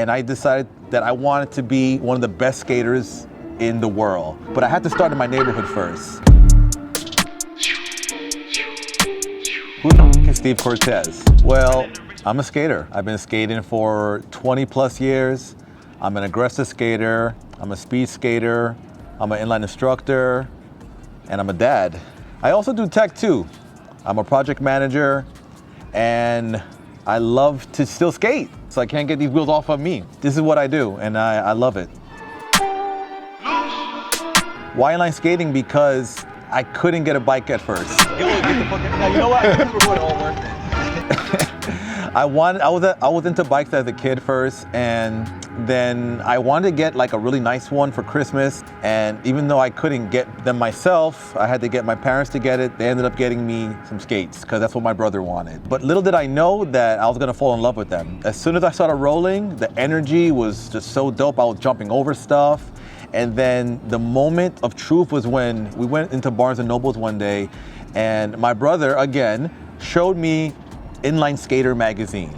and I decided that I wanted to be one of the best skaters in the world. But I had to start in my neighborhood first. Who the f is Steve Cortez? Well, I'm a skater. I've been skating for 20 plus years. I'm an aggressive skater. I'm a speed skater. I'm an inline instructor. And I'm a dad. I also do tech too. I'm a project manager and I love to still skate. So I can't get these wheels off of me. This is what I do and I love it. Why inline skating? Because I couldn't get a bike at first. Get the fuck out. Now, you know what? We're all worth it. I was into bikes as a kid first, and then I wanted to get like a really nice one for Christmas. And even though I couldn't get them myself, I had to get my parents to get it. They ended up getting me some skates because that's what my brother wanted. But little did I know that I was gonna fall in love with them. As soon as I started rolling, the energy was just so dope. I was jumping over stuff. And then the moment of truth was when we went into Barnes and Nobles one day and my brother, again, showed me Inline Skater magazine.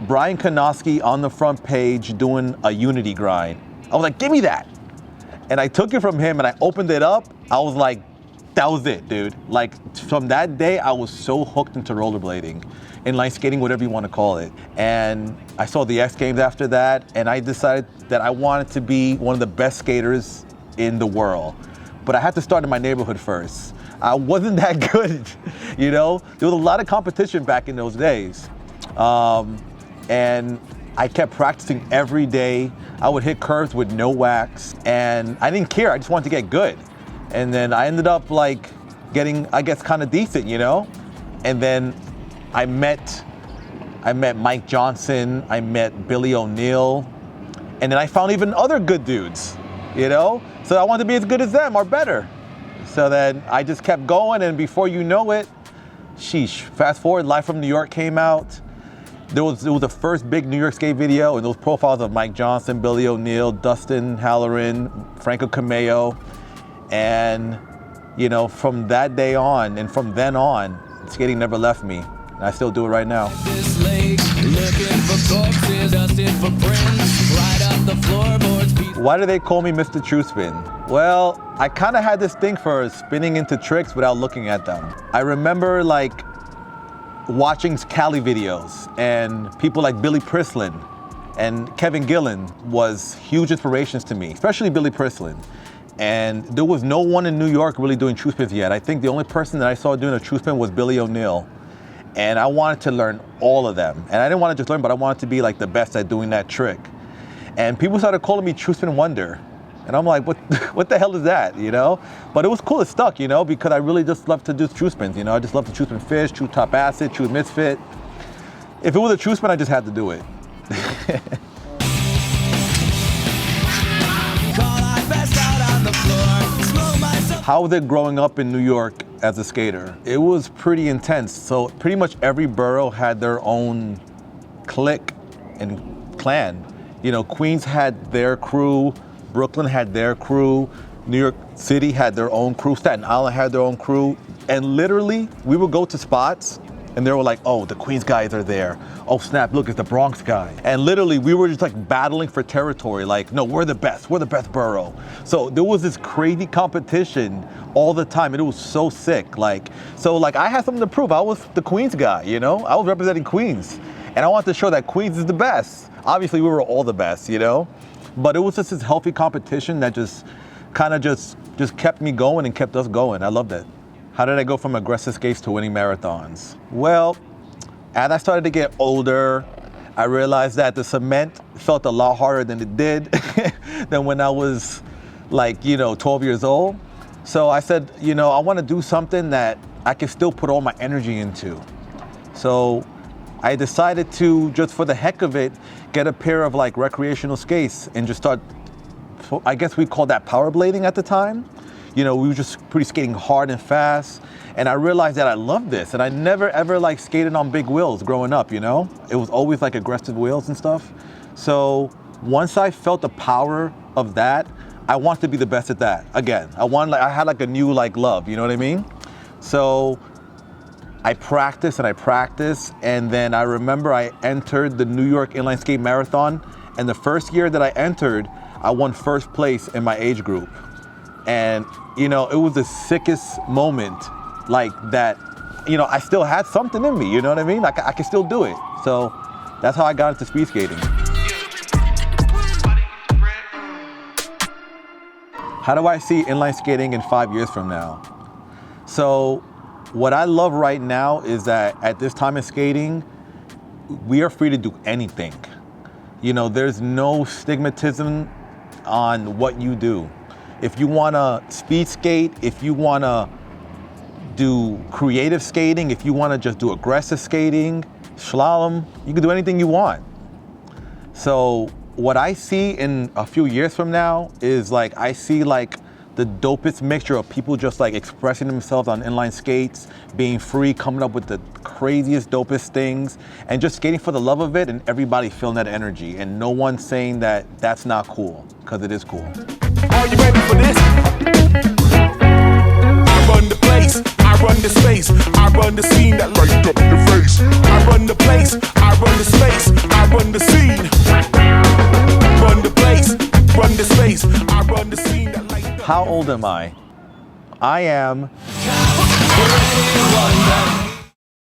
Brian Konoski on the front page doing a unity grind. I was like, give me that. And I took it from him and I opened it up. I was like, that was it, dude. Like from that day, I was so hooked into rollerblading, inline skating, whatever you want to call it. And I saw the X Games after that, and I decided that I wanted to be one of the best skaters in the world. But I had to start in my neighborhood first. I wasn't that good, you know? There was a lot of competition back in those days. And I kept practicing every day. I would hit curves with no wax, and I didn't care, I just wanted to get good. And then I ended up like getting, I guess, kind of decent, you know? And then I met Mike Johnson, I met Billy O'Neill, and then I found even other good dudes, you know? So I wanted to be as good as them or better. So then I just kept going, and before you know it, sheesh, fast forward, Live from New York came out. It was the first big New York skate video, and those profiles of Mike Johnson, Billy O'Neill, Dustin Halloran, Franco Cameo. And, you know, from that day on and from then on, skating never left me. And I still do it right now. Why do they call me Mr. Truespin? Well, I kind of had this thing for spinning into tricks without looking at them. I remember like watching Cali videos and people like Billy Prislin and Kevin Gillen was huge inspirations to me, especially Billy Prislin. And there was no one in New York really doing Truespins yet. I think the only person that I saw doing a Truespin was Billy O'Neill. And I wanted to learn all of them. And I didn't want to just learn, but I wanted to be like the best at doing that trick. And people started calling me Truespin Wonder. And I'm like, what the hell is that, you know? But it was cool, it stuck, you know, because I really just love to do Truespins, you know? I just love to Truespin fish, true top acid, true misfit. If it was a Truespin, I just had to do it. How was it growing up in New York as a skater? It was pretty intense. So pretty much every borough had their own clique and clan. You know, Queens had their crew, Brooklyn had their crew, New York City had their own crew, Staten Island had their own crew. And literally, we would go to spots and they were like, oh, the Queens guys are there. Oh snap, look, it's the Bronx guy. And literally, we were just like battling for territory. Like, no, we're the best borough. So there was this crazy competition all the time, and it was so sick. Like, so like I had something to prove. I was the Queens guy, you know? I was representing Queens. And I wanted to show that Queens is the best. Obviously, we were all the best, you know? But it was just this healthy competition that just kind of just kept me going and kept us going. I loved it. How did I go from aggressive skates to winning marathons? Well, as I started to get older, I realized that the cement felt a lot harder than it did than when I was like, you know, 12 years old. So I said, you know, I want to do something that I can still put all my energy into. So I decided to, just for the heck of it, get a pair of like recreational skates and just start, I guess we called that power blading at the time. You know, we were just pretty skating hard and fast. And I realized that I loved this. And I never ever like skated on big wheels growing up, you know? It was always like aggressive wheels and stuff. So once I felt the power of that, I wanted to be the best at that. Again, I had like a new like love, you know what I mean? So I practiced, and then I remember I entered the New York Inline Skate Marathon And the first year that I entered, I won first place in my age group. And, you know, it was the sickest moment, like that, you know, I still had something in me, you know what I mean? Like I can still do it. So that's how I got into speed skating. How do I see inline skating in 5 years from now? So what I love right now is that at this time in skating, we are free to do anything. You know, there's no stigmatism on what you do. If you wanna speed skate, if you wanna do creative skating, if you wanna just do aggressive skating, slalom, you can do anything you want. So what I see in a few years from now is like, I see like the dopest mixture of people just like expressing themselves on inline skates, being free, coming up with the craziest, dopest things, and just skating for the love of it, and everybody feeling that energy, and no one saying that that's not cool, because it is cool. Are you ready for this? I run the place, I run the space, I run the scene that light up your face. I run the place, I run the space, I run the scene. Run the place, run the space, I run the scene that light up. How old am I? I am